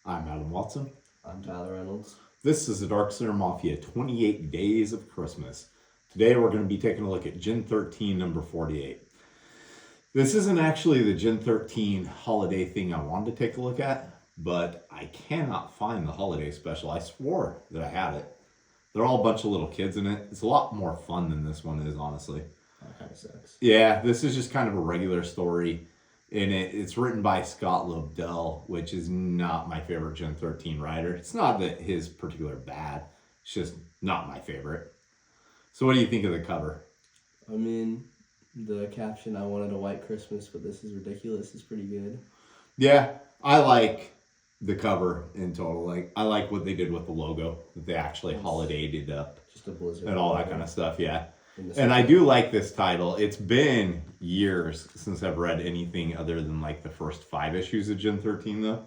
I'm Adam Watson. I'm Tyler Reynolds. This is the Darkslinger Mafia 28 Days of Christmas. Today we're going to be taking a look at Gen 13 number 48. This isn't actually the Gen 13 holiday thing I wanted to take a look at, but I cannot find the holiday special. I swore that I had it. They're all a bunch of little kids in it. It's a lot more fun than this one is, honestly. That kind of sucks. Yeah, this is just kind of a regular story. And it's written by Scott Lobdell, which is not my favorite Gen 13 writer. It's not that his particular bad. It's just not my favorite. So what do you think of the cover? I mean, the caption, "I wanted a white Christmas, but this is ridiculous," is pretty good. Yeah, I like the cover in total. Like, I like what they did with the logo. That they actually holidayed it up. Just a blizzard. And all that kind of stuff, yeah. And I do like this title. It's been years since I've read anything other than like the first 5 issues of Gen 13 though.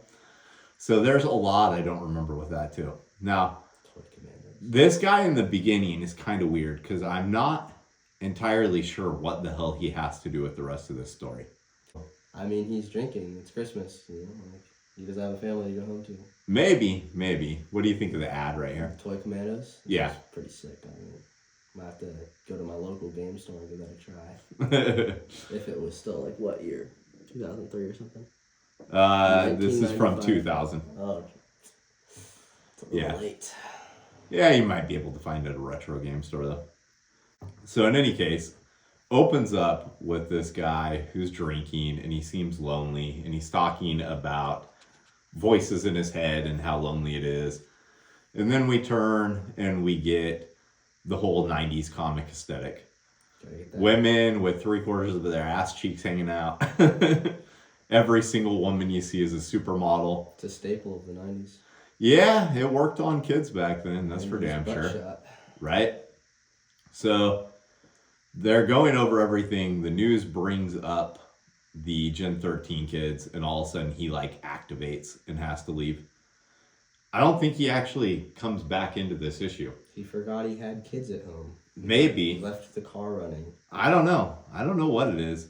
So there's a lot I don't remember with that too. Now, this guy in the beginning is kind of weird because I'm not entirely sure what the hell he has to do with the rest of this story. I mean, he's drinking. It's Christmas, like, he doesn't have a family to go home to. Maybe. What do you think of the ad right here? Toy Commandos? Yeah. It's pretty sick. I mean, might have to go to my local game store and give that a try. If it was still, like, what year? 2003 or something? This is from 2000. Oh. It's a little late. Yeah, you might be able to find it at a retro game store, though. So in any case, opens up with this guy who's drinking, and he seems lonely, and he's talking about voices in his head and how lonely it is. And then we turn, and we get the whole 90s comic aesthetic. Women with 3/4 of their ass cheeks hanging out. Every single woman you see is a supermodel. It's a staple of the 90s. Yeah, it worked on kids back then. That's for damn sure. Shot. Right? So they're going over everything. The news brings up the Gen 13 kids, and all of a sudden he like activates and has to leave. I don't think he actually comes back into this issue. He forgot he had kids at home. Maybe. He left the car running. I don't know. I don't know what it is.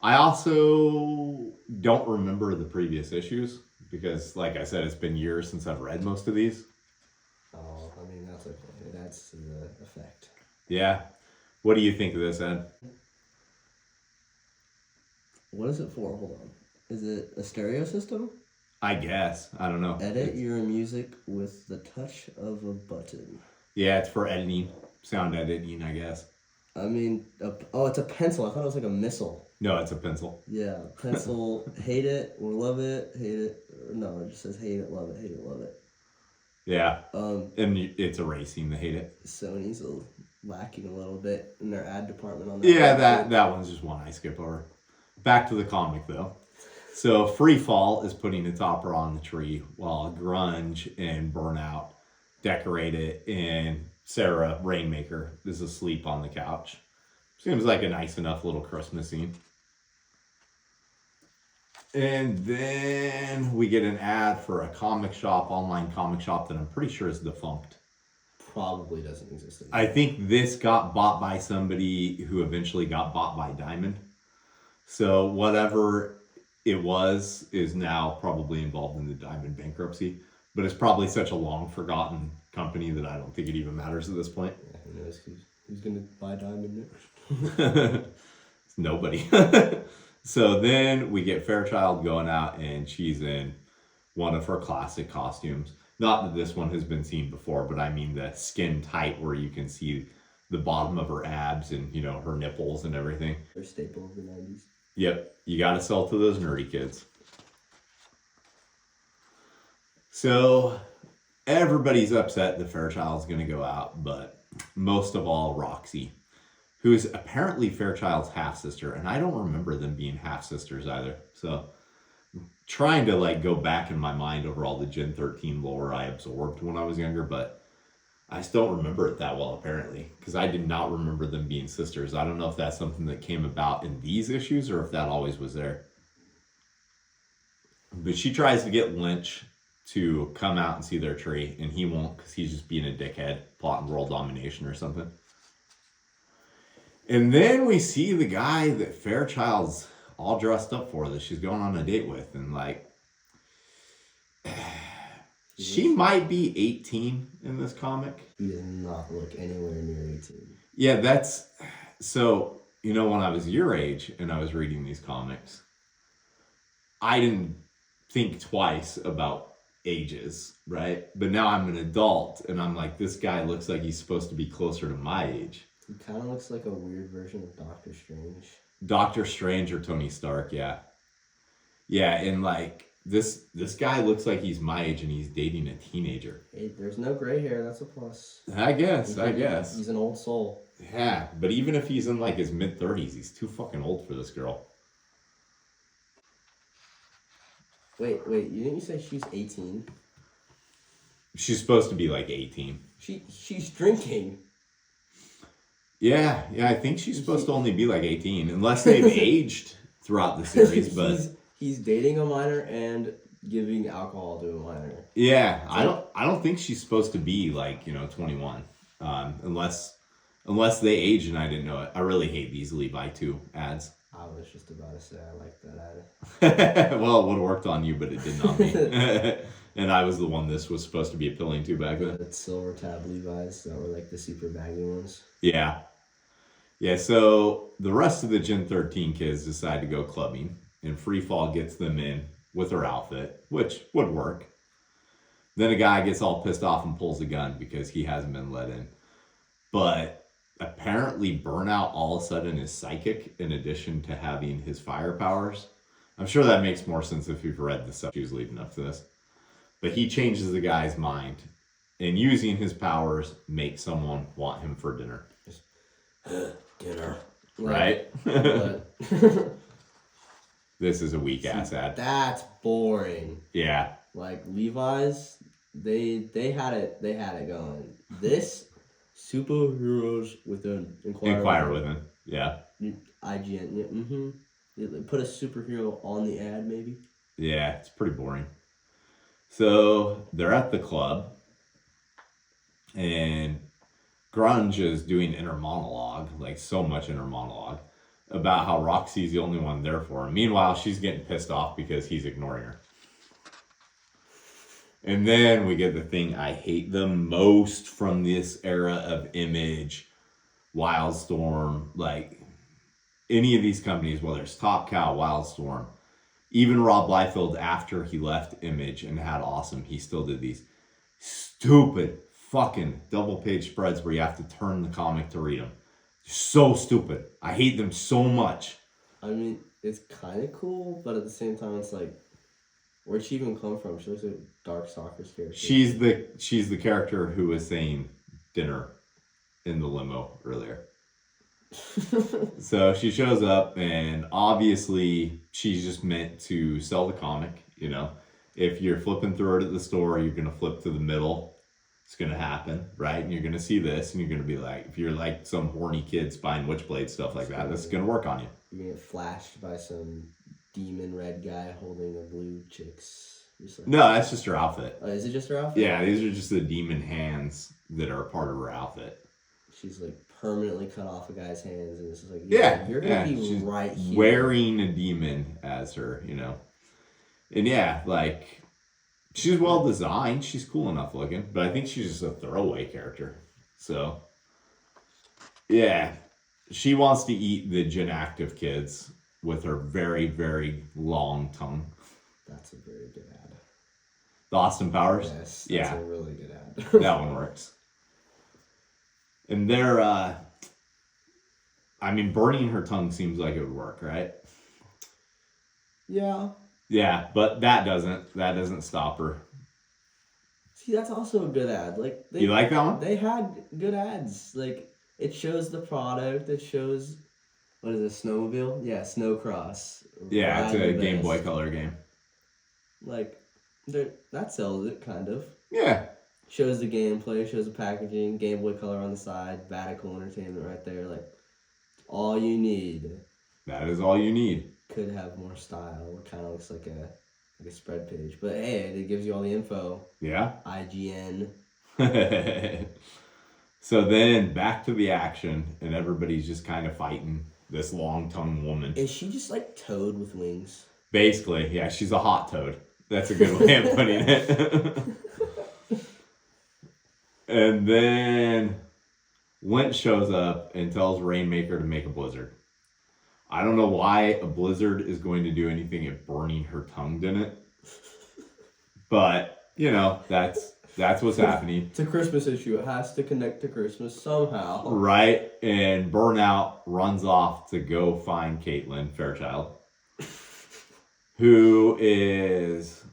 I also don't remember the previous issues because, like I said, it's been years since I've read most of these. Oh, I mean, that's okay. It adds to the effect. Yeah. What do you think of this, Ed? What is it for? Hold on. Is it a stereo system? I guess. I don't know. Edit your music with the touch of a button. Yeah, it's for editing. Sound editing, I guess. I mean, it's a pencil. I thought it was like a missile. No, it's a pencil. Yeah, pencil. Hate it or love it. Hate it. No, it just says hate it, love it, hate it, love it. Yeah. And it's erasing the hate it. Sony's lacking a little bit in their ad department on that. Yeah, that one's just one I skip over. Back to the comic, though. So Free Fall is putting a topper on the tree while Grunge and Burnout decorate it, and Sarah, Rainmaker, is asleep on the couch. Seems like a nice enough little Christmas scene. And then we get an ad for a comic shop, online comic shop that I'm pretty sure is defunct. Probably doesn't exist anymore. I think this got bought by somebody who eventually got bought by Diamond. So whatever it was is now probably involved in the Diamond bankruptcy. But it's probably such a long forgotten company that I don't think it even matters at this point. Yeah, who knows who's going to buy Diamond next? It's nobody. So then we get Fairchild going out, and she's in one of her classic costumes. Not that this one has been seen before, but I mean the skin tight where you can see the bottom of her abs and, you know, her nipples and everything. They're a staple of the 90s. Yep, you got to sell to those nerdy kids. So everybody's upset that Fairchild's going to go out, but most of all Roxy, who is apparently Fairchild's half-sister, and I don't remember them being half-sisters either. So I'm trying to like go back in my mind over all the Gen 13 lore I absorbed when I was younger, but I still don't remember it that well apparently, because I did not remember them being sisters. I don't know if that's something that came about in these issues or if that always was there. But she tries to get Lynch to come out and see their tree, and he won't because he's just being a dickhead, plotting world domination or something. And then we see the guy that Fairchild's all dressed up for that she's going on a date with, and like She might be 18 in this comic. He does not look anywhere near 18. Yeah, that's... So, when I was your age and I was reading these comics, I didn't think twice about ages, right? But now I'm an adult and I'm like, this guy looks like he's supposed to be closer to my age. He kind of looks like a weird version of Doctor Strange. Doctor Strange or Tony Stark, yeah. Yeah, and like this guy looks like he's my age and he's dating a teenager. Hey, there's no gray hair, that's a plus. I guess. He's an old soul. Yeah, but even if he's in like his mid-30s, he's too fucking old for this girl. Wait, didn't you say she's 18? She's supposed to be like 18. She's drinking. Yeah, I think she's supposed to only be like 18, unless they've aged throughout the series, but... He's dating a minor and giving alcohol to a minor. Yeah, I don't think she's supposed to be like, 21. Unless they age and I didn't know it. I really hate these Levi 2 ads. I was just about to say I like that ad. Well, it would have worked on you, but it did not me. And I was the one this was supposed to be appealing to back then. The silver tab Levi's that were like the super baggy ones. Yeah. Yeah, so the rest of the Gen 13 kids decide to go clubbing, and Freefall gets them in with her outfit, which would work. Then a guy gets all pissed off and pulls a gun because he hasn't been let in. But apparently Burnout all of a sudden is psychic in addition to having his fire powers. I'm sure that makes more sense if you've read the stuff she was leading up to this. But he changes the guy's mind, and using his powers makes someone want him for dinner. Dinner. Right? This is a weak ass ad. That's boring. Yeah. Like Levi's, they had it going. This superheroes with an Inquire within. Yeah. IGN. Yeah, mm-hmm. They put a superhero on the ad, maybe. Yeah, it's pretty boring. So they're at the club, and Grunge is doing inner monologue, like so much inner monologue, about how Roxy's the only one there for him. Meanwhile, she's getting pissed off because he's ignoring her. And then we get the thing I hate the most from this era of Image, Wildstorm, like any of these companies, whether it's Top Cow, Wildstorm, even Rob Liefeld after he left Image and had Awesome, he still did these stupid fucking double page spreads where you have to turn the comic to read them. So stupid. I hate them so much. I mean, it's kind of cool, but at the same time, it's like, where'd she even come from? She looks like Dark Soccer's character. She's the character who was saying dinner in the limo earlier. So she shows up, and obviously she's just meant to sell the comic. If you're flipping through it at the store, you're gonna flip to the middle. It's gonna happen, right? And you're gonna see this, and you're gonna be like, if you're like some horny kid spying Witchblade stuff like that, this is gonna work on you. You're gonna get flashed by some demon red guy holding a blue chick's. Like, no, that's just her outfit. Oh, is it just her outfit? Yeah, these are just the demon hands that are part of her outfit. She's like permanently cut off a guy's hands, and it's just like, you're gonna be she's right here. Wearing a demon as her, And yeah, like, she's well designed. She's cool enough looking, but I think she's just a throwaway character. So, yeah, she wants to eat the Gen Active kids with her very, very long tongue. That's a very good ad. The Austin Powers? Yes, that's yeah. a really good ad. That one works. And they're, burning her tongue seems like it would work, right? Yeah. Yeah, but that doesn't stop her. See, that's also a good ad. Like, you like that one? They had good ads. Like, it shows the product. It shows, what is it, snowmobile? Yeah, Snowcross. Yeah, it's a Game Boy Color game. Like, that sells it, kind of. Yeah. Shows the gameplay, shows the packaging, Game Boy Color on the side, Vatical Entertainment right there. Like, all you need. That is all you need. Could have more style. It kind of looks like a spread page. But hey, it gives you all the info. Yeah. IGN. So then back to the action, and everybody's just kind of fighting this long-tongued woman. Is she just like Toad with wings? Basically, yeah, she's a hot toad. That's a good way of putting it. And then Lynch shows up and tells Rainmaker to make a blizzard. I don't know why a blizzard is going to do anything at burning her tongue in it. But, that's what's happening. It's a Christmas issue. It has to connect to Christmas somehow. Right? And Burnout runs off to go find Caitlin Fairchild, who is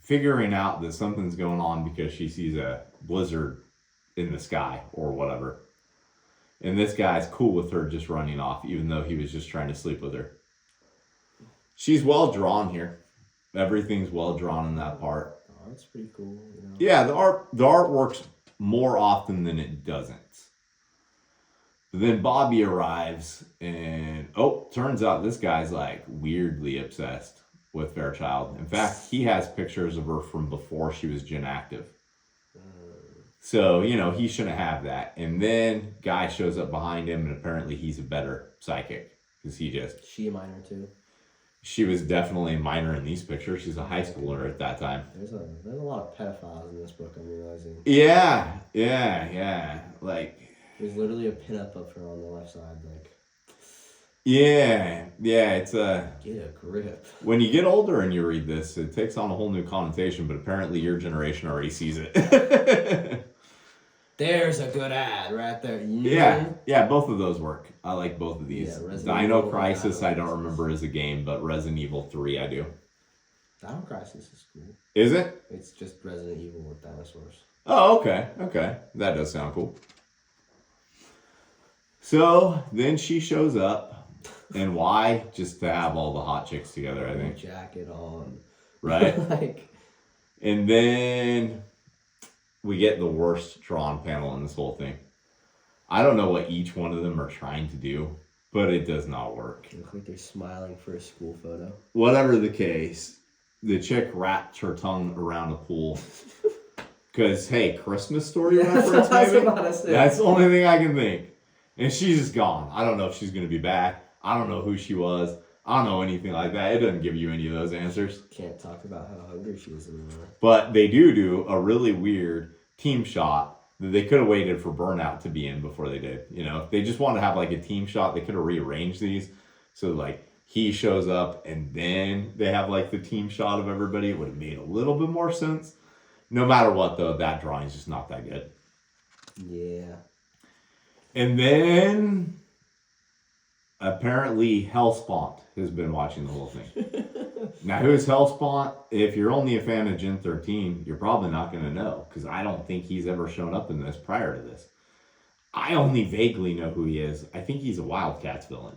figuring out that something's going on because she sees a blizzard in the sky or whatever. And this guy's cool with her just running off, even though he was just trying to sleep with her. She's well drawn here. Everything's well drawn in that part. Oh, that's pretty cool. Yeah, the art works more often than it doesn't. But then Bobby arrives, and turns out this guy's like weirdly obsessed with Fairchild. In fact, he has pictures of her from before she was gen active. So, he shouldn't have that. And then guy shows up behind him, and apparently he's a better psychic. Because She a minor too? She was definitely a minor in these pictures. She's a high schooler at that time. There's a lot of pedophiles in this book, I'm realizing. Yeah. Like... There's literally a pinup of her on the left side, like... Yeah, it's a... Get a grip. When you get older and you read this, it takes on a whole new connotation, but apparently your generation already sees it. There's a good ad right there. Yeah, both of those work. I like both of these. Yeah, Dino Crisis, I don't remember as a game, but Resident Evil 3, I do. Dino Crisis is cool. Is it? It's just Resident Evil with dinosaurs. Oh, okay. That does sound cool. So, then she shows up. And why? Just to have all the hot chicks together, I think. Jacket on. Right? Like... And then... we get the worst drawn panel in this whole thing. I don't know what each one of them are trying to do, but it does not work. It looks like they're smiling for a school photo. Whatever the case, the chick wrapped her tongue around a pool. Because, hey, Christmas story reference, maybe? That's the only thing I can think. And she's just gone. I don't know if she's going to be back. I don't know who she was. I don't know anything like that. It doesn't give you any of those answers. Can't talk about how hungry she is anymore. But they do a really weird team shot that they could have waited for Burnout to be in before they did. If they just wanted to have like a team shot, they could have rearranged these. So like he shows up and then they have like the team shot of everybody. It would have made a little bit more sense. No matter what though, that drawing is just not that good. Yeah. And then... apparently Hellspawn has been watching the whole thing. Now, who's Hellspawn? If you're only a fan of Gen 13, you're probably not going to know, because I don't think he's ever shown up in this prior to this. I only vaguely know who he is. I think he's a Wildcats villain.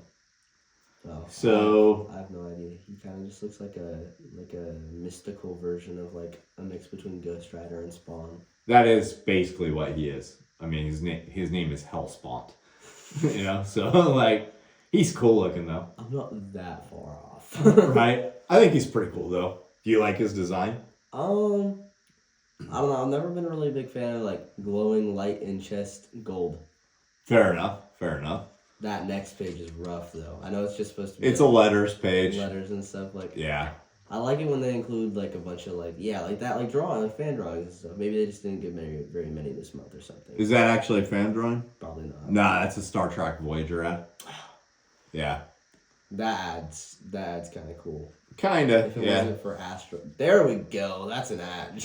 Oh, so I have no idea. He kind of just looks like a mystical version of like a mix between Ghost Rider and Spawn. That is basically what he is. I mean, his name is Hellspawn. So like... he's cool looking, though. I'm not that far off. Right? I think he's pretty cool, though. Do you like his design? I don't know. I've never been really a big fan of, like, glowing light in chest gold. Fair enough. That next page is rough, though. I know it's just supposed to be... it's a letters page. Letters and stuff, like... yeah. I like it when they include, like, a bunch of, like... yeah, like that, like, drawing, like, fan drawings and stuff. Maybe they just didn't get very many this month or something. Is that actually a fan drawing? Probably not. Nah, that's a Star Trek Voyager ad. Yeah. That ad's kind of cool. Kinda, if it yeah. wasn't for Astro... there we go. That's an ad.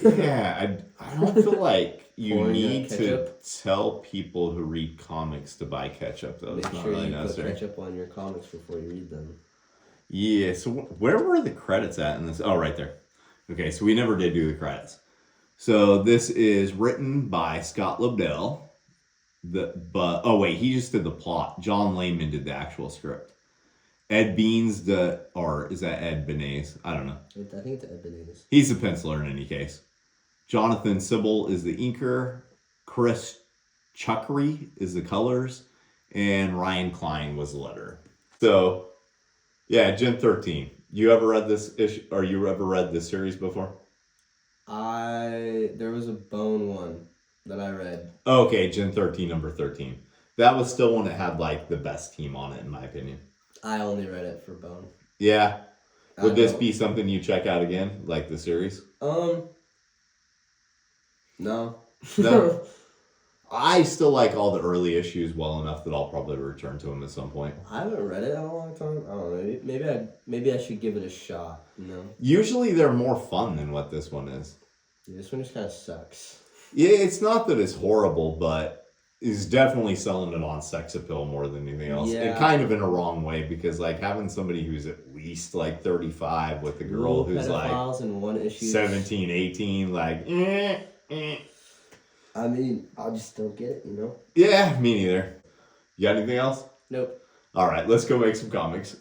Yeah, I don't feel like you Pouring need to ketchup? tell people who read comics to buy ketchup, though. Make It's not sure really you put necessary. ketchup on your comics before you read them. Yeah, so where were the credits at in this? Oh, right there. Okay, so we never did do the credits. So this is written by Scott Lobdell. He just did the plot. John Layman did the actual script. Ed Beans, or is that Ed Benes? I don't know. I think it's Ed Benes. He's a penciler in any case. Jonathan Sybil is the inker. Chris Chuckery is the colors. And Ryan Klein was the letterer. So, yeah, Gen 13. You ever read this issue, or you ever read this series before? There was a Bone one that I read. Okay, Gen 13, number 13. That was still one that had, like, the best team on it, in my opinion. I only read it for Bone. Yeah. Would this be something you check out again, like the series? No. No. I still like all the early issues well enough that I'll probably return to them at some point. I haven't read it in a long time. I don't know. Maybe I should give it a shot. You know. Usually they're more fun than what this one is. Yeah, this one just kind of sucks. Yeah, it's not that it's horrible, but is definitely selling it on sex appeal more than anything else. Yeah. And kind of in a wrong way, because like having somebody who's at least like 35 with a girl who's like in one issue. 17, 18, like I mean, I just don't get it, you know? Yeah, me neither. You got anything else? Nope. All right, let's go make some comics.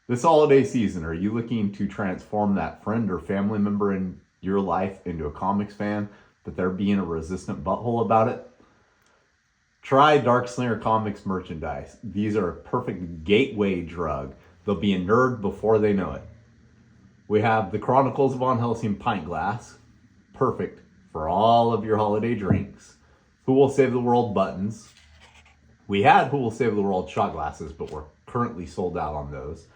This holiday season, are you looking to transform that friend or family member in your life into a comics fan, but they're being a resistant butthole about it? Try Darkslinger Comics merchandise. These are a perfect gateway drug. They'll be a nerd before they know it. We have the Chronicles of Von Helsing pint glass. Perfect for all of your holiday drinks. Who Will Save the World buttons. We had Who Will Save the World shot glasses, but we're currently sold out on those.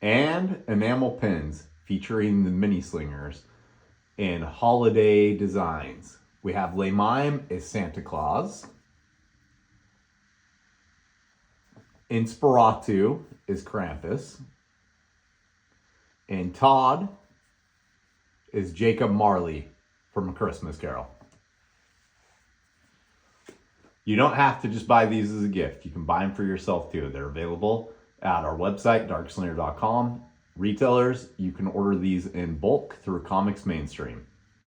And enamel pins featuring the mini slingers in holiday designs. We have Le Mime as Santa Claus. Inspiratu is Krampus. And Todd is Jacob Marley from A Christmas Carol. You don't have to just buy these as a gift. You can buy them for yourself too. They're available at our website, darkslinger.com. Retailers, you can order these in bulk through Comics Mainstream.